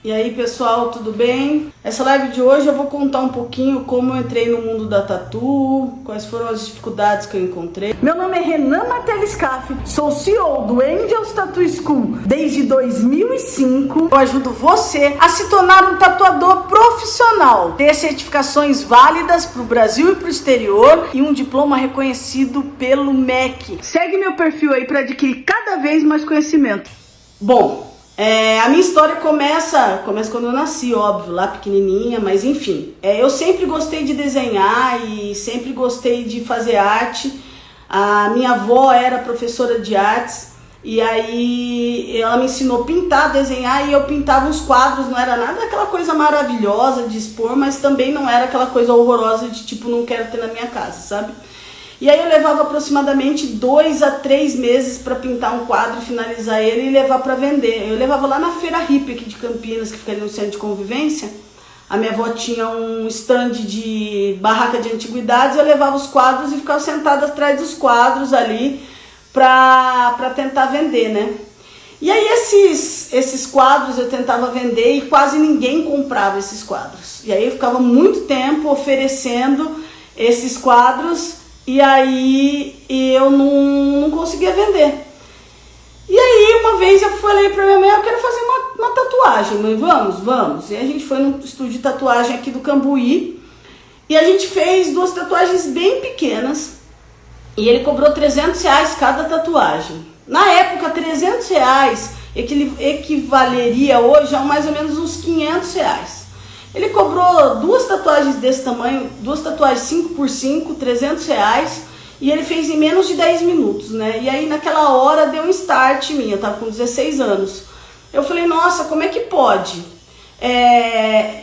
E aí pessoal, tudo bem? Essa live de hoje eu vou contar um pouquinho como eu entrei no mundo da tatu, quais foram as dificuldades que eu encontrei. Meu nome é Renan Mateliscaf, sou CEO do Angels Tattoo School desde 2005. Eu ajudo você a se tornar um tatuador profissional, ter certificações válidas para o Brasil e para o exterior e um diploma reconhecido pelo MEC. Segue meu perfil aí para adquirir cada vez mais conhecimento. Bom, a minha história começa quando eu nasci, óbvio, lá pequenininha, mas enfim. Eu sempre gostei de desenhar e sempre gostei de fazer arte. A minha avó era professora de artes e aí ela me ensinou a pintar, desenhar, e eu pintava uns quadros. Não era nada aquela coisa maravilhosa de expor, mas também não era aquela coisa horrorosa de tipo, não quero ter na minha casa, sabe? E aí eu levava aproximadamente 2 a 3 meses para pintar um quadro, finalizar ele e levar para vender. Eu levava lá na Feira Hippie aqui de Campinas, que fica ali no centro de convivência. A minha avó tinha um stand de barraca de antiguidades, eu levava os quadros e ficava sentada atrás dos quadros ali para tentar vender, né? E aí esses quadros eu tentava vender e quase ninguém comprava esses quadros. E aí eu ficava muito tempo oferecendo esses quadros e aí eu não conseguia vender. E aí uma vez eu falei pra minha mãe, eu quero fazer uma tatuagem, mãe, vamos. E a gente foi no estúdio de tatuagem aqui do Cambuí e a gente fez 2 tatuagens bem pequenas e ele cobrou R$300 cada tatuagem. Na época, R$300 equivaleria hoje a mais ou menos uns R$500. Ele cobrou 2 tatuagens desse tamanho, 2 tatuagens 5x5, R$300, e ele fez em menos de 10 minutos, né? E aí naquela hora deu um start em mim, eu tava com 16 anos. Eu falei, nossa, como é que pode?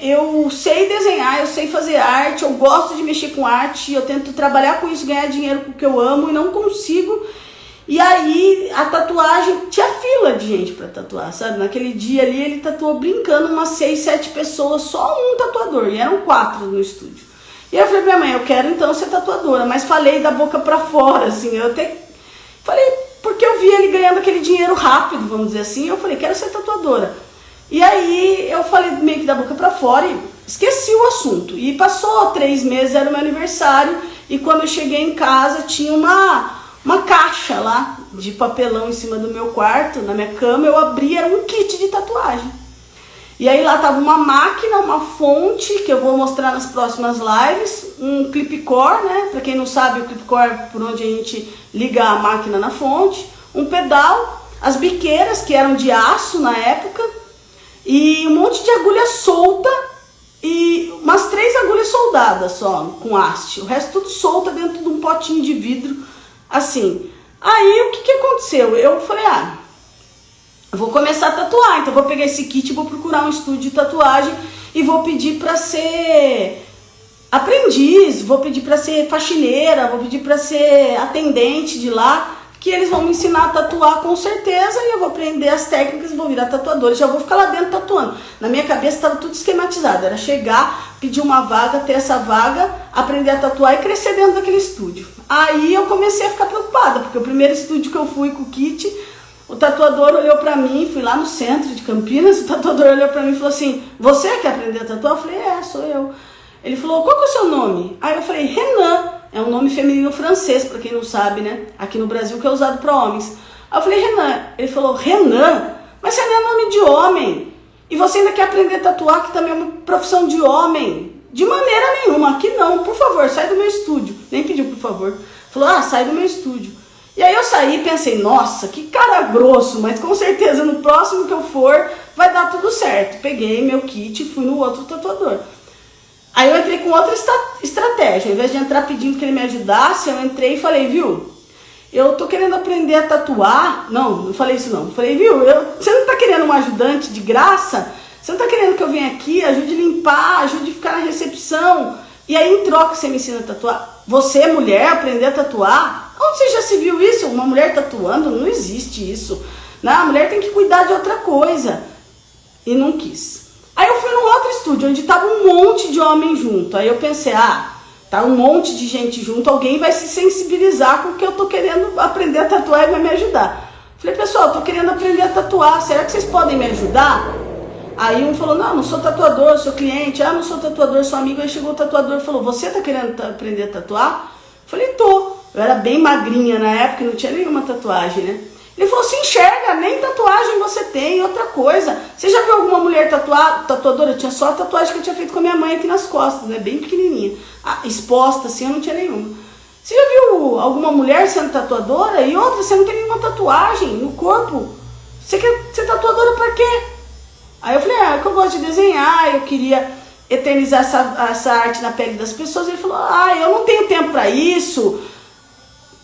Eu sei desenhar, eu sei fazer arte, eu gosto de mexer com arte, eu tento trabalhar com isso, ganhar dinheiro com o que eu amo e não consigo. E aí a tatuagem, tinha fila de gente pra tatuar, sabe? Naquele dia ali ele tatuou brincando umas 6, 7 pessoas, só um tatuador, e eram 4 no estúdio. E eu falei pra minha mãe, eu quero então ser tatuadora, mas falei da boca pra fora, assim, eu até falei, porque eu vi ele ganhando aquele dinheiro rápido, vamos dizer assim, eu falei, quero ser tatuadora. E aí eu falei meio que da boca pra fora e esqueci o assunto. E passou 3 meses, era o meu aniversário, e quando eu cheguei em casa tinha uma caixa lá de papelão em cima do meu quarto, na minha cama. Eu abri, era um kit de tatuagem. E aí lá tava uma máquina, uma fonte, que eu vou mostrar nas próximas lives, um clipcore, né? Pra quem não sabe, o clipcore é por onde a gente liga a máquina na fonte, um pedal, as biqueiras, que eram de aço na época, e um monte de agulha solta e umas 3 agulhas soldadas só, com haste. O resto tudo solta dentro de um potinho de vidro, assim. Aí o que aconteceu? Eu falei, eu vou começar a tatuar, então vou pegar esse kit, vou procurar um estúdio de tatuagem e vou pedir para ser aprendiz, vou pedir para ser faxineira, vou pedir para ser atendente de lá, que eles vão me ensinar a tatuar com certeza e eu vou aprender as técnicas e vou virar tatuadora, já vou ficar lá dentro tatuando. Na minha cabeça estava tudo esquematizado, era chegar, pedir uma vaga, ter essa vaga, aprender a tatuar e crescer dentro daquele estúdio. Aí eu comecei a ficar preocupada, porque o primeiro estúdio que eu fui com o kit, o tatuador olhou pra mim, fui lá no centro de Campinas, o tatuador olhou pra mim e falou assim, você quer aprender a tatuar? Eu falei, sou eu. Ele falou, qual que é o seu nome? Aí eu falei, Renan. É um nome feminino francês, pra quem não sabe, né? Aqui no Brasil, que é usado pra homens. Aí eu falei, Renan. Ele falou, Renan? Mas Renan é nome de homem. E você ainda quer aprender a tatuar, que também é uma profissão de homem? De maneira nenhuma, aqui não. Por favor, sai do meu estúdio. Nem pediu por favor. Falou, sai do meu estúdio. E aí eu saí e pensei, nossa, que cara grosso, mas com certeza no próximo que eu for, vai dar tudo certo. Peguei meu kit e fui no outro tatuador. Aí eu entrei com outra estratégia. Ao invés de entrar pedindo que ele me ajudasse, eu entrei e falei, viu, eu tô querendo aprender a tatuar. Não falei isso não. Falei, viu, você não tá querendo um ajudante de graça? Você não tá querendo que eu venha aqui, ajude a limpar, ajude a ficar na recepção? E aí em troca você me ensina a tatuar? Você, mulher, aprender a tatuar? Onde você já se viu isso? Uma mulher tatuando? Não existe isso. Não, a mulher tem que cuidar de outra coisa. E não quis. Aí eu fui num outro estúdio, onde tava um monte de homem junto. Aí eu pensei, tá um monte de gente junto, alguém vai se sensibilizar com o que eu tô querendo aprender a tatuar e vai me ajudar. Falei, pessoal, eu tô querendo aprender a tatuar, será que vocês podem me ajudar? Aí um falou, não sou tatuador, sou cliente. Ah, não sou tatuador, sou amigo. Aí chegou o tatuador e falou, você tá querendo aprender a tatuar? Eu falei, tô. Eu era bem magrinha na época, não tinha nenhuma tatuagem, né? Ele falou, se enxerga, nem tatuagem você tem. Outra coisa, você já viu alguma mulher tatuadora? Eu tinha só a tatuagem que eu tinha feito com a minha mãe aqui nas costas, né? Bem pequenininha. Exposta assim, eu não tinha nenhuma. Você já viu alguma mulher sendo tatuadora? E outra, você não tem nenhuma tatuagem no corpo. Você quer ser tatuadora pra quê? Aí eu falei, que eu gosto de desenhar, eu queria eternizar essa arte na pele das pessoas. Ele falou, eu não tenho tempo pra isso.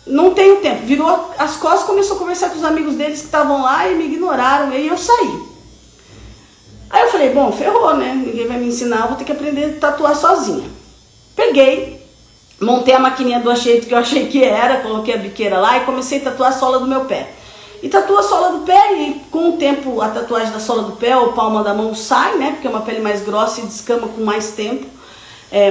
Não tenho tempo. Virou as costas, começou a conversar com os amigos deles que estavam lá e me ignoraram. E aí eu saí. Aí eu falei, bom, ferrou, né? Ninguém vai me ensinar, eu vou ter que aprender a tatuar sozinha. Peguei, montei a maquininha do jeito que eu achei que era, coloquei a biqueira lá e comecei a tatuar a sola do meu pé. E tatuo a sola do pé e com o tempo a tatuagem da sola do pé ou palma da mão sai, né? Porque é uma pele mais grossa e descama com mais tempo,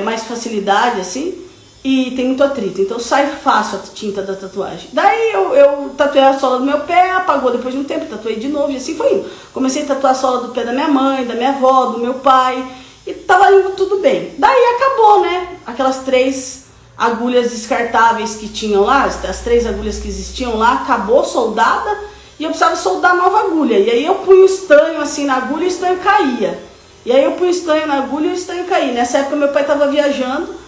mais facilidade, assim. E tem muito atrito, então sai fácil a tinta da tatuagem. Daí eu tatuei a sola do meu pé, apagou depois de um tempo, tatuei de novo e assim foi indo. Comecei a tatuar a sola do pé da minha mãe, da minha avó, do meu pai, e tava indo tudo bem. Daí acabou, né? Aquelas 3 agulhas descartáveis que tinham lá, as 3 agulhas que existiam lá, acabou soldada e eu precisava soldar nova agulha. E aí eu punho o estanho assim na agulha e o estanho caía. E aí eu punho o estanho na agulha e o estanho caía. Nessa época meu pai tava viajando.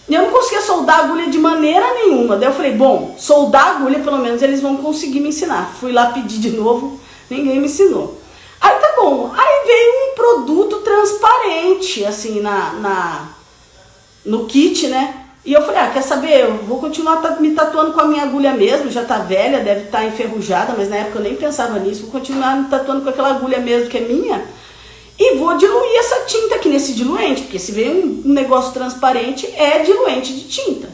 E eu não conseguia soldar a agulha de maneira nenhuma. Daí eu falei, bom, soldar a agulha pelo menos eles vão conseguir me ensinar. Fui lá pedir de novo, ninguém me ensinou. Aí tá bom, aí veio um produto transparente, assim, no kit, né? E eu falei, quer saber, eu vou continuar me tatuando com a minha agulha mesmo, já tá velha, deve estar enferrujada, mas na época eu nem pensava nisso. Vou continuar me tatuando com aquela agulha mesmo que é minha. E vou diluir essa tinta aqui nesse diluente, porque se vem um negócio transparente, é diluente de tinta.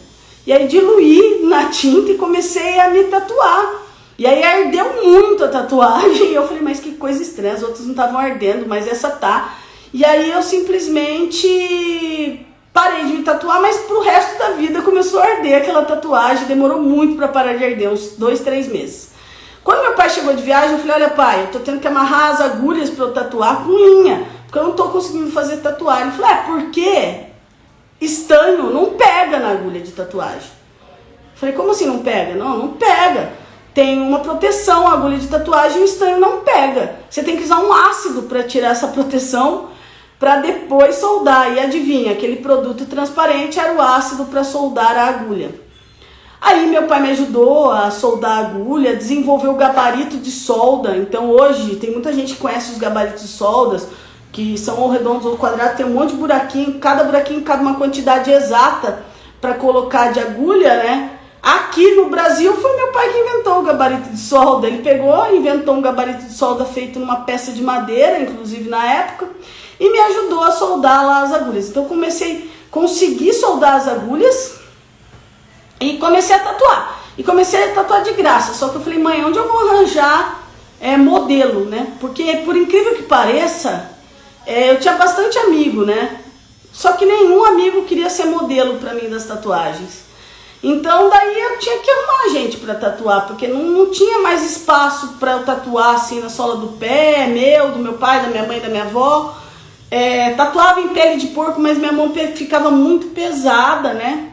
E aí diluí na tinta e comecei a me tatuar. E aí ardeu muito a tatuagem, e eu falei, mas que coisa estranha, as outras não estavam ardendo, mas essa tá. E aí eu simplesmente parei de me tatuar, mas pro resto da vida começou a arder aquela tatuagem, demorou muito para parar de arder, uns 2, 3 meses. Quando meu pai chegou de viagem, eu falei, olha pai, eu tô tendo que amarrar as agulhas para eu tatuar com linha, porque eu não tô conseguindo fazer tatuagem. Ele falou, por quê? Estanho não pega na agulha de tatuagem. Eu falei, como assim não pega? Não pega. Tem uma proteção, a agulha de tatuagem e o estanho não pega. Você tem que usar um ácido para tirar essa proteção, para depois soldar. E adivinha, aquele produto transparente era o ácido para soldar a agulha. Aí meu pai me ajudou a soldar a agulha, desenvolveu o gabarito de solda. Então hoje tem muita gente que conhece os gabaritos de soldas, que são ou redondos ou quadrados, tem um monte de buraquinho, cada buraquinho cabe uma quantidade exata para colocar de agulha, né? Aqui no Brasil foi meu pai que inventou o gabarito de solda. Ele pegou e inventou um gabarito de solda feito numa peça de madeira, inclusive na época, e me ajudou a soldar lá as agulhas. Então consegui soldar as agulhas e comecei a tatuar. E comecei a tatuar de graça. Só que eu falei, mãe, onde eu vou arranjar modelo, né? Porque, por incrível que pareça, eu tinha bastante amigo, né? Só que nenhum amigo queria ser modelo pra mim das tatuagens. Então, daí eu tinha que arrumar gente pra tatuar, porque não tinha mais espaço pra eu tatuar assim na sola do pé, do meu pai, da minha mãe, da minha avó. Tatuava em pele de porco, mas minha mão ficava muito pesada, né?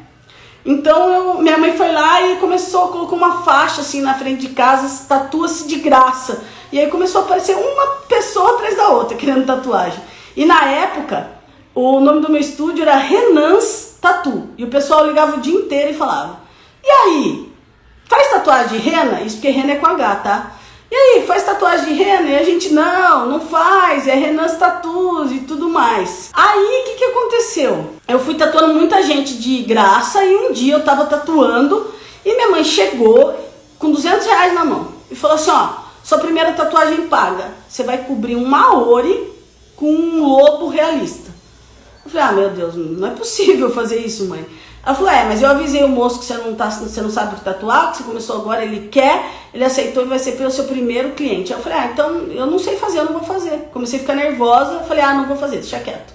Então minha mãe foi lá e colocou uma faixa assim na frente de casa, tatua-se de graça. E aí começou a aparecer uma pessoa atrás da outra querendo tatuagem. E na época, o nome do meu estúdio era Renan's Tattoo. E o pessoal ligava o dia inteiro e falava, e aí, faz tatuagem de rena? Isso porque rena é com H, tá? E aí, faz tatuagem de rena? E a gente, não faz, é Renan's Tattoos e tudo mais. Aí, o que aconteceu? Eu fui tatuando muita gente de graça e um dia eu tava tatuando e minha mãe chegou com R$200 na mão e falou assim, sua primeira tatuagem paga, você vai cobrir um Maori com um lobo realista. Eu falei, meu Deus, não é possível fazer isso, mãe. Ela falou, mas eu avisei o moço que você não sabe tatuar, que você começou agora, ele aceitou e vai ser pelo seu primeiro cliente. Eu falei, então eu não sei fazer, eu não vou fazer. Comecei a ficar nervosa, falei, não vou fazer, deixa quieto.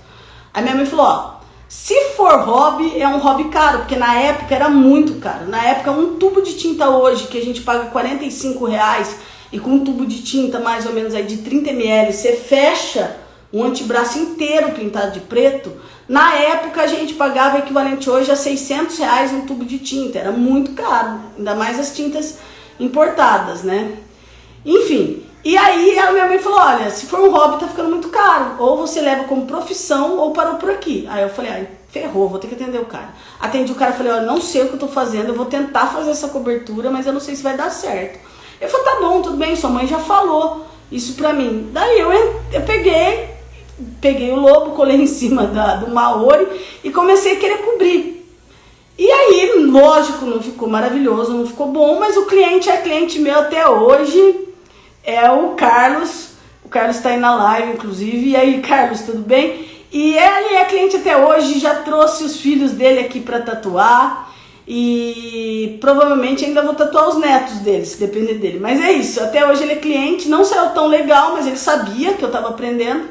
Aí minha mãe falou, se for hobby, é um hobby caro, porque na época era muito caro. Na época, um tubo de tinta hoje, que a gente paga R$45, e com um tubo de tinta mais ou menos aí de 30 ml, você fecha um antebraço inteiro pintado de preto. Na época a gente pagava equivalente hoje a R$600 um tubo de tinta, era muito caro, ainda mais as tintas importadas, né? Enfim, e aí a minha mãe falou, olha, se for um hobby tá ficando muito caro, ou você leva como profissão ou parou por aqui. Aí eu falei, ai, ferrou, vou ter que atender o cara. Atendi o cara, falei, olha, não sei o que eu tô fazendo, eu vou tentar fazer essa cobertura, mas eu não sei se vai dar certo. Ele falou, tá bom, tudo bem, sua mãe já falou isso pra mim. Daí eu peguei o lobo, colei em cima do Maori e comecei a querer cobrir. E aí, lógico, não ficou maravilhoso, não ficou bom, mas o cliente é cliente meu até hoje, é o Carlos. O Carlos tá aí na live, inclusive. E aí, Carlos, tudo bem? E ele é cliente até hoje, já trouxe os filhos dele aqui pra tatuar. E provavelmente ainda vou tatuar os netos dele, se depender dele. Mas é isso, até hoje ele é cliente, não saiu tão legal, mas ele sabia que eu tava aprendendo.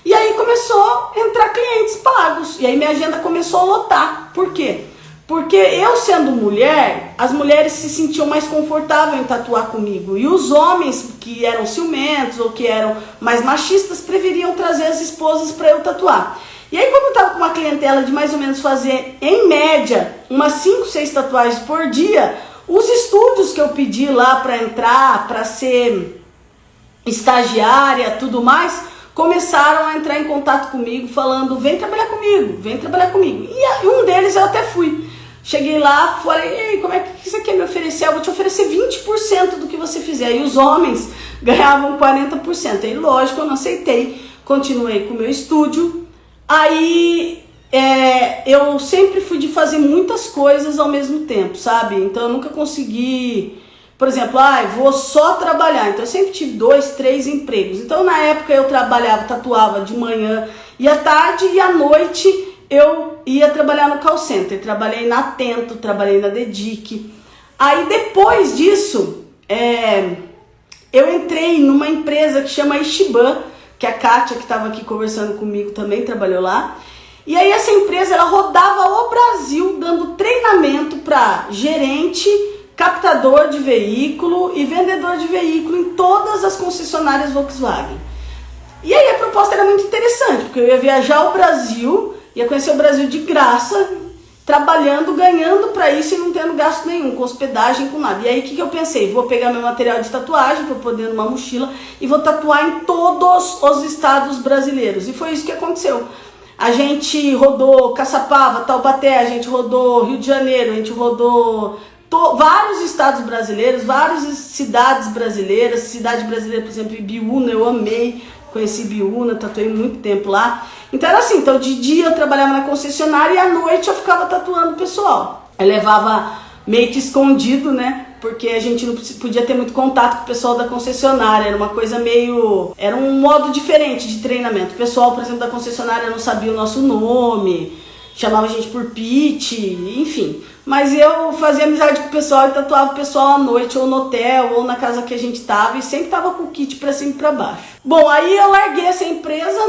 E aí começou a entrar clientes pagos. E aí minha agenda começou a lotar. Por quê? Porque eu sendo mulher, as mulheres se sentiam mais confortáveis em tatuar comigo. E os homens que eram ciumentos ou que eram mais machistas preferiam trazer as esposas para eu tatuar. E aí, como eu tava com uma clientela de mais ou menos fazer, em média, umas 5, 6 tatuagens por dia, os estúdios que eu pedi lá para entrar, para ser estagiária, tudo mais, começaram a entrar em contato comigo, falando, vem trabalhar comigo, vem trabalhar comigo. E um deles eu até fui. Cheguei lá, falei, ei, como é que você quer me oferecer? Eu vou te oferecer 20% do que você fizer. E os homens ganhavam 40%. Aí, lógico, eu não aceitei, continuei com o meu estúdio. Aí eu sempre fui de fazer muitas coisas ao mesmo tempo, sabe? Então eu nunca consegui, por exemplo, vou só trabalhar. Então eu sempre tive 2, 3 empregos. Então na época eu trabalhava, tatuava de manhã e à tarde, e à noite eu ia trabalhar no call center. Trabalhei na Atento, trabalhei na Dedic. Aí depois disso, eu entrei numa empresa que chama Ishiban, que a Kátia, que estava aqui conversando comigo, também trabalhou lá. E aí essa empresa, ela rodava o Brasil dando treinamento para gerente, captador de veículo e vendedor de veículo em todas as concessionárias Volkswagen. E aí a proposta era muito interessante, porque eu ia viajar o Brasil, ia conhecer o Brasil de graça, trabalhando, ganhando para isso e não tendo gasto nenhum, com hospedagem, com nada. E aí o que eu pensei? Vou pegar meu material de tatuagem, vou pôr dentro de uma mochila e vou tatuar em todos os estados brasileiros. E foi isso que aconteceu. A gente rodou Caçapava, Taubaté, a gente rodou Rio de Janeiro, a gente rodou vários estados brasileiros, várias cidades brasileiras. Cidade brasileira, por exemplo, Ibiúna, eu amei, conheci Ibiúna, tatuei muito tempo lá. Então era assim, então de dia eu trabalhava na concessionária e à noite eu ficava tatuando o pessoal. Eu levava meio que escondido, né? Porque a gente não podia ter muito contato com o pessoal da concessionária, era uma coisa meio... Era um modo diferente de treinamento. O pessoal, por exemplo, da concessionária não sabia o nosso nome, chamava a gente por Pete, enfim. Mas eu fazia amizade com o pessoal e tatuava o pessoal à noite, ou no hotel, ou na casa que a gente tava, e sempre tava com o kit pra cima e pra baixo. Bom, aí eu larguei essa empresa,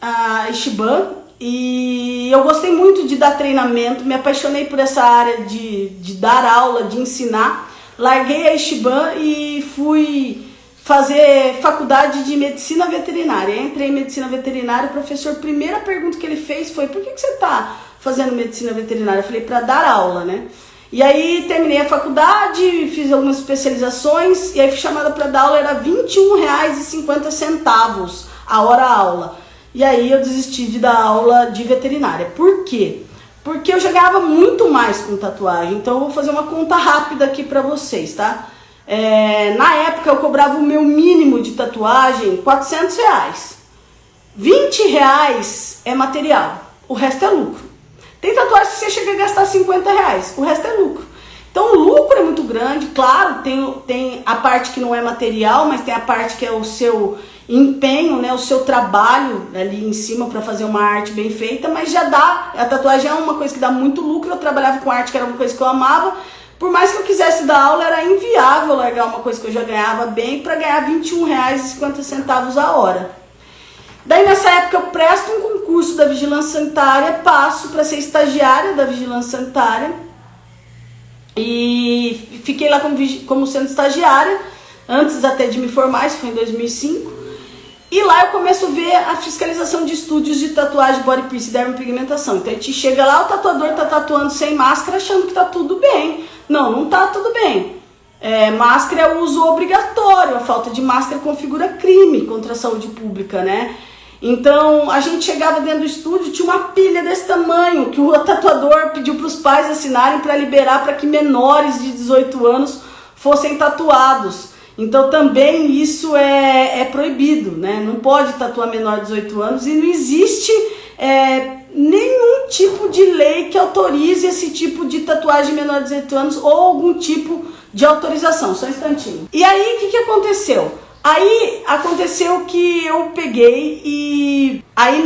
a Ishiban, e eu gostei muito de dar treinamento, me apaixonei por essa área de dar aula, de ensinar. Larguei a Ishiban e fui fazer faculdade de medicina veterinária. Entrei em medicina veterinária, o professor, a primeira pergunta que ele fez foi: por que você está fazendo medicina veterinária? Eu falei: para dar aula, né? E aí terminei a faculdade, fiz algumas especializações, e aí fui chamada para dar aula, era R$21,50 a hora aula. E aí eu desisti de dar aula de veterinária. Por quê? Porque eu já ganhava muito mais com tatuagem. Então eu vou fazer uma conta rápida aqui pra vocês, tá? Na época eu cobrava o meu mínimo de tatuagem, R$400. R$20 é material, o resto é lucro. Tem tatuagem que você chega a gastar R$50, o resto é lucro. Então o lucro é muito grande, claro, tem a parte que não é material, mas tem a parte que é o seu empenho, né, o seu trabalho ali em cima para fazer uma arte bem feita, mas já dá, a tatuagem é uma coisa que dá muito lucro. Eu trabalhava com arte, que era uma coisa que eu amava, por mais que eu quisesse dar aula, era inviável largar uma coisa que eu já ganhava bem para ganhar R$21,50 a hora. Daí nessa época eu presto um concurso da Vigilância Sanitária, passo para ser estagiária da Vigilância Sanitária e fiquei lá como sendo estagiária, antes até de me formar, isso foi em 2005. E lá eu começo a ver a fiscalização de estúdios de tatuagem, body piercing e dermopigmentação. Então a gente chega lá, o tatuador tá tatuando sem máscara achando que tá tudo bem. Não tá tudo bem. Máscara é o uso obrigatório, a falta de máscara configura crime contra a saúde pública, né? Então a gente chegava dentro do estúdio, tinha uma pilha desse tamanho que o tatuador pediu para os pais assinarem para liberar para que menores de 18 anos fossem tatuados. Então também isso é proibido, né? Não pode tatuar menor de 18 anos e não existe nenhum tipo de lei que autorize esse tipo de tatuagem menor de 18 anos ou algum tipo de autorização. Só um instantinho. E aí o que aconteceu? Aí aconteceu que eu peguei e aí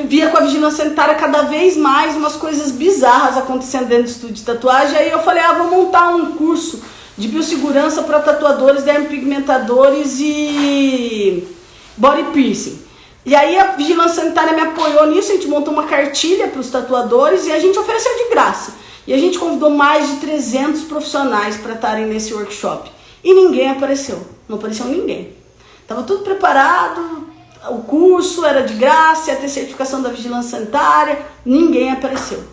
via com a vigilância sanitária cada vez mais umas coisas bizarras acontecendo dentro do estúdio de tatuagem. Aí eu falei, vou montar um curso de biossegurança para tatuadores, dermopigmentadores e body piercing. E aí a vigilância sanitária me apoiou nisso, a gente montou uma cartilha para os tatuadores e a gente ofereceu de graça. E a gente convidou mais de 300 profissionais para estarem nesse workshop. E ninguém apareceu, não apareceu ninguém. Estava tudo preparado, o curso era de graça, ia ter certificação da vigilância sanitária, ninguém apareceu.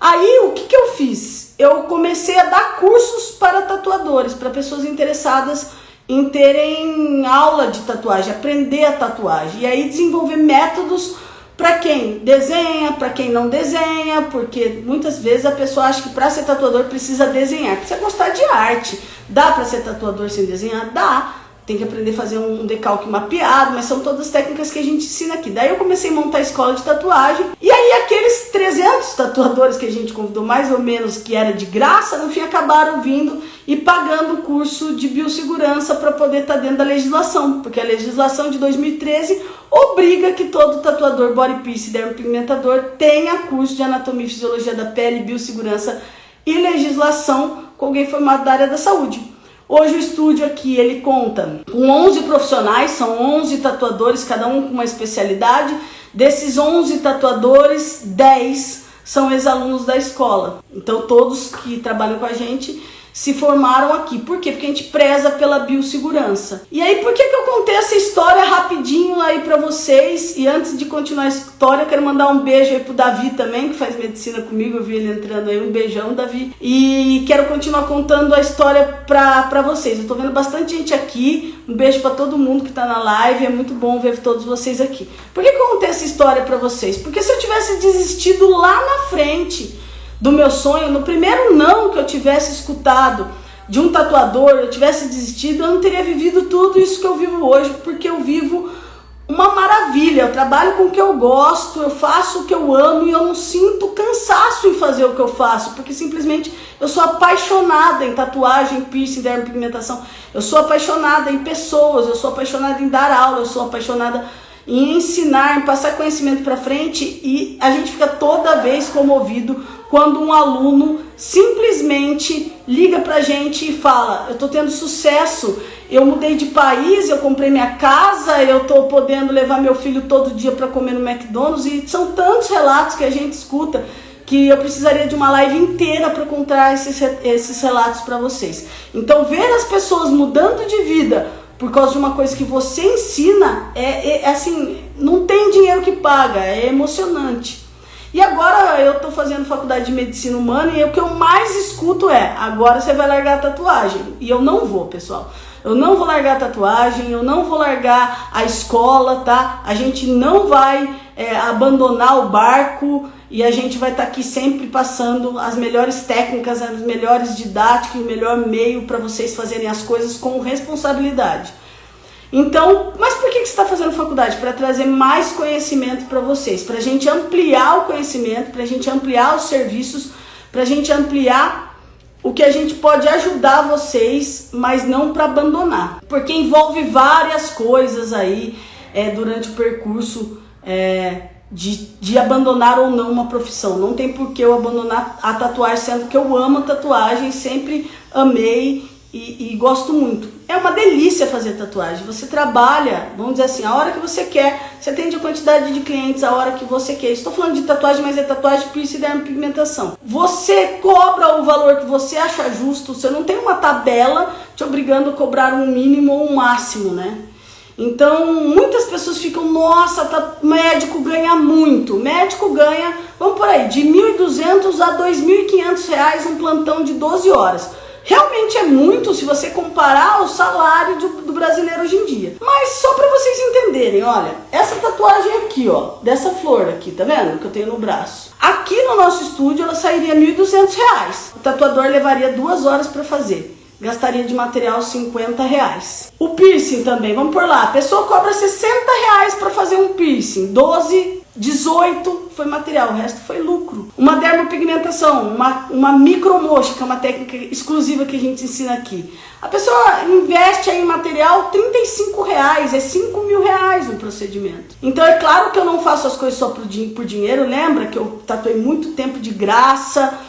Aí o que eu fiz? Eu comecei a dar cursos para tatuadores, para pessoas interessadas em terem aula de tatuagem, aprender a tatuagem. E aí desenvolver métodos para quem desenha, para quem não desenha, porque muitas vezes a pessoa acha que para ser tatuador precisa desenhar, precisa gostar de arte. Dá para ser tatuador sem desenhar? Dá. Tem que aprender a fazer um decalque mapeado, mas são todas técnicas que a gente ensina aqui. Daí eu comecei a montar a escola de tatuagem, e aí aqueles 300 tatuadores que a gente convidou mais ou menos, que era de graça, no fim acabaram vindo e pagando o curso de biossegurança para poder estar dentro da legislação, porque a legislação de 2013 obriga que todo tatuador, body piercing e dermopigmentador tenha curso de anatomia e fisiologia da pele, biossegurança e legislação com alguém formado da área da saúde. Hoje o estúdio aqui, ele conta com 11 profissionais, são 11 tatuadores, cada um com uma especialidade. Desses 11 tatuadores, 10 são ex-alunos da escola. Então todos que trabalham com a gente se formaram aqui. Por quê? Porque a gente preza pela biossegurança. E aí, por que eu contei essa história rapidinho aí pra vocês? E antes de continuar a história, eu quero mandar um beijo aí pro Davi também, que faz medicina comigo. Eu vi ele entrando aí. Um beijão, Davi. E quero continuar contando a história pra vocês. Eu tô vendo bastante gente aqui. Um beijo pra todo mundo que tá na live. É muito bom ver todos vocês aqui. Por que eu contei essa história pra vocês? Porque se eu tivesse desistido lá na frente do meu sonho, no primeiro não que eu tivesse escutado de um tatuador, eu tivesse desistido, eu não teria vivido tudo isso que eu vivo hoje, porque eu vivo uma maravilha, eu trabalho com o que eu gosto, eu faço o que eu amo e eu não sinto cansaço em fazer o que eu faço, porque simplesmente eu sou apaixonada em tatuagem, piercing, dermopigmentação, eu sou apaixonada em pessoas, eu sou apaixonada em dar aula, eu sou apaixonada em ensinar, em passar conhecimento para frente, e a gente fica toda vez comovido quando um aluno simplesmente liga pra gente e fala: eu tô tendo sucesso, eu mudei de país, eu comprei minha casa, eu tô podendo levar meu filho todo dia para comer no McDonald's. E são tantos relatos que a gente escuta que eu precisaria de uma live inteira para contar esses relatos para vocês. Então ver as pessoas mudando de vida por causa de uma coisa que você ensina assim, não tem dinheiro que paga, é emocionante. E agora eu tô fazendo faculdade de medicina humana e o que eu mais escuto é: agora você vai largar a tatuagem. E eu não vou, pessoal. Eu não vou largar a tatuagem, eu não vou largar a escola, tá? A gente não vai abandonar o barco e a gente vai estar aqui sempre passando as melhores técnicas, as melhores didáticas, o melhor meio para vocês fazerem as coisas com responsabilidade. Então, mas por que você está fazendo faculdade? Para trazer mais conhecimento para vocês, para a gente ampliar o conhecimento, para a gente ampliar os serviços, para a gente ampliar o que a gente pode ajudar vocês, mas não para abandonar. Porque envolve várias coisas aí durante o percurso de abandonar ou não uma profissão. Não tem por que eu abandonar a tatuagem, sendo que eu amo a tatuagem, sempre amei e gosto muito. É uma delícia fazer tatuagem. Você trabalha, vamos dizer assim, a hora que você quer, você atende a quantidade de clientes a hora que você quer. Estou falando de tatuagem, mas é tatuagem, piercing e dermopigmentação. Você cobra o valor que você acha justo, você não tem uma tabela te obrigando a cobrar um mínimo ou um máximo, né? Então, muitas pessoas ficam, nossa, médico ganha muito. Médico ganha, vamos por aí, de R$ 1.200 a R$ 2.500 um plantão de 12 horas. Realmente é muito se você comparar o salário do brasileiro hoje em dia. Mas só para vocês entenderem, olha, essa tatuagem aqui, ó, dessa flor aqui, tá vendo? Que eu tenho no braço. Aqui no nosso estúdio ela sairia R$ 1.200. O tatuador levaria 2 horas para fazer. Gastaria de material R$50. O piercing também, vamos por lá. A pessoa cobra R$60 para fazer um piercing. 12, 18 foi material, o resto foi lucro. Uma dermopigmentação, uma micromoxa, que é uma técnica exclusiva que a gente ensina aqui. A pessoa investe aí em material R$35, é R$5.000 um procedimento. Então é claro que eu não faço as coisas só por dinheiro, lembra que eu tatuei muito tempo de graça.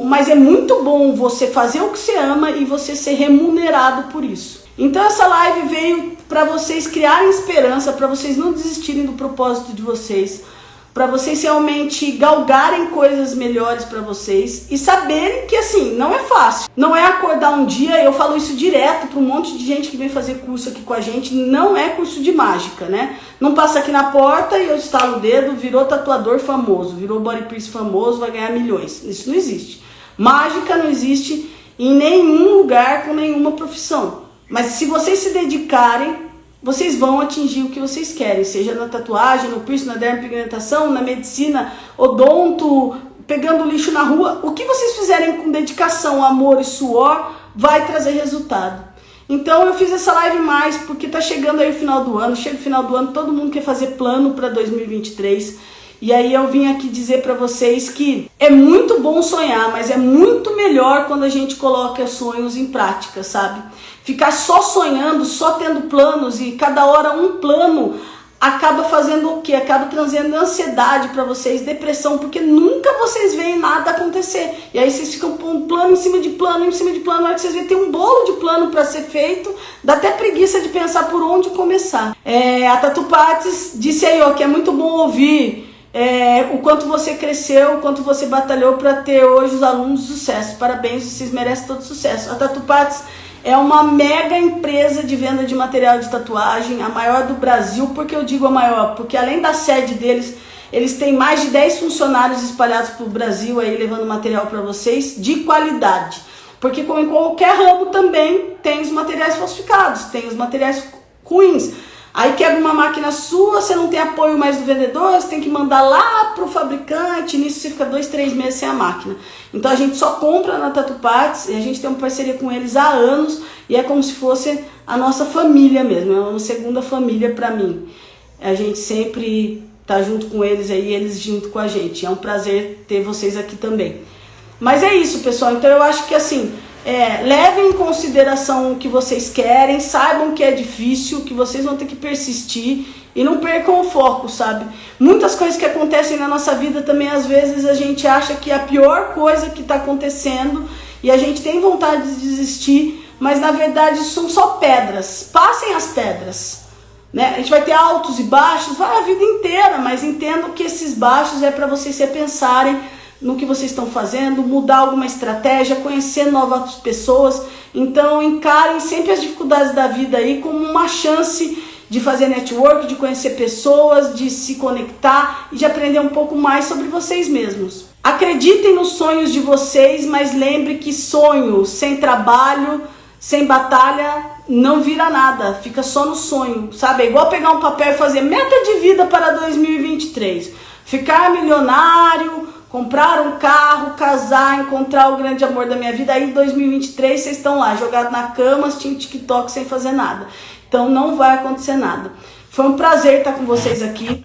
Mas é muito bom você fazer o que você ama e você ser remunerado por isso. Então essa live veio para vocês criarem esperança, para vocês não desistirem do propósito de vocês, para vocês realmente galgarem coisas melhores para vocês e saberem que assim, não é fácil. Não é acordar um dia, eu falo isso direto para um monte de gente que vem fazer curso aqui com a gente, não é curso de mágica, né? Não passa aqui na porta e eu estalo o dedo, virou tatuador famoso, virou body piercing famoso, vai ganhar milhões. Isso não existe. Mágica não existe em nenhum lugar com nenhuma profissão. Mas se vocês se dedicarem, vocês vão atingir o que vocês querem, seja na tatuagem, no piercing, na dermopigmentação, na medicina, odonto, pegando lixo na rua. O que vocês fizerem com dedicação, amor e suor vai trazer resultado. Então eu fiz essa live mais porque tá chegando aí o final do ano, chega o final do ano, todo mundo quer fazer plano para 2023. E aí eu vim aqui dizer para vocês que é muito bom sonhar, mas é muito melhor quando a gente coloca sonhos em prática, sabe? Ficar só sonhando, só tendo planos e cada hora um plano acaba fazendo o quê? Acaba trazendo ansiedade para vocês, depressão, porque nunca vocês veem nada acontecer. E aí vocês ficam pondo plano em cima de plano, em cima de plano. Na hora que vocês veem, tem um bolo de plano para ser feito, dá até preguiça de pensar por onde começar. A Tatu Patis disse aí, ó, que é muito bom ouvir o quanto você cresceu, o quanto você batalhou para ter hoje os alunos de sucesso. Parabéns, vocês merecem todo sucesso. A Tatu Patis é uma mega empresa de venda de material de tatuagem, a maior do Brasil. Por que eu digo a maior? Porque além da sede deles, eles têm mais de 10 funcionários espalhados pelo Brasil aí levando material para vocês de qualidade. Porque como em qualquer ramo também tem os materiais falsificados, tem os materiais ruins. Aí quebra uma máquina sua, você não tem apoio mais do vendedor, você tem que mandar lá pro fabricante, nisso você fica 2, 3 meses sem a máquina. Então a gente só compra na Tatu Patis e a gente tem uma parceria com eles há anos e é como se fosse a nossa família mesmo, é uma segunda família para mim. A gente sempre tá junto com eles aí, eles junto com a gente. É um prazer ter vocês aqui também. Mas é isso, pessoal. Então eu acho que assim, levem em consideração o que vocês querem, saibam que é difícil, que vocês vão ter que persistir e não percam o foco, sabe? Muitas coisas que acontecem na nossa vida também, às vezes a gente acha que é a pior coisa que está acontecendo e a gente tem vontade de desistir, mas na verdade são só pedras. Passem as pedras, né? A gente vai ter altos e baixos, vai a vida inteira, mas entendo que esses baixos é para vocês se pensarem no que vocês estão fazendo, mudar alguma estratégia, conhecer novas pessoas. Então encarem sempre as dificuldades da vida aí como uma chance de fazer network, de conhecer pessoas, de se conectar e de aprender um pouco mais sobre vocês mesmos. Acreditem nos sonhos de vocês, mas lembre que sonho sem trabalho, sem batalha, não vira nada, fica só no sonho, sabe? É igual pegar um papel e fazer meta de vida para 2023, ficar milionário, comprar um carro, casar, encontrar o grande amor da minha vida. Aí em 2023 vocês estão lá, jogados na cama, assistindo TikTok sem fazer nada. Então não vai acontecer nada. Foi um prazer estar com vocês aqui.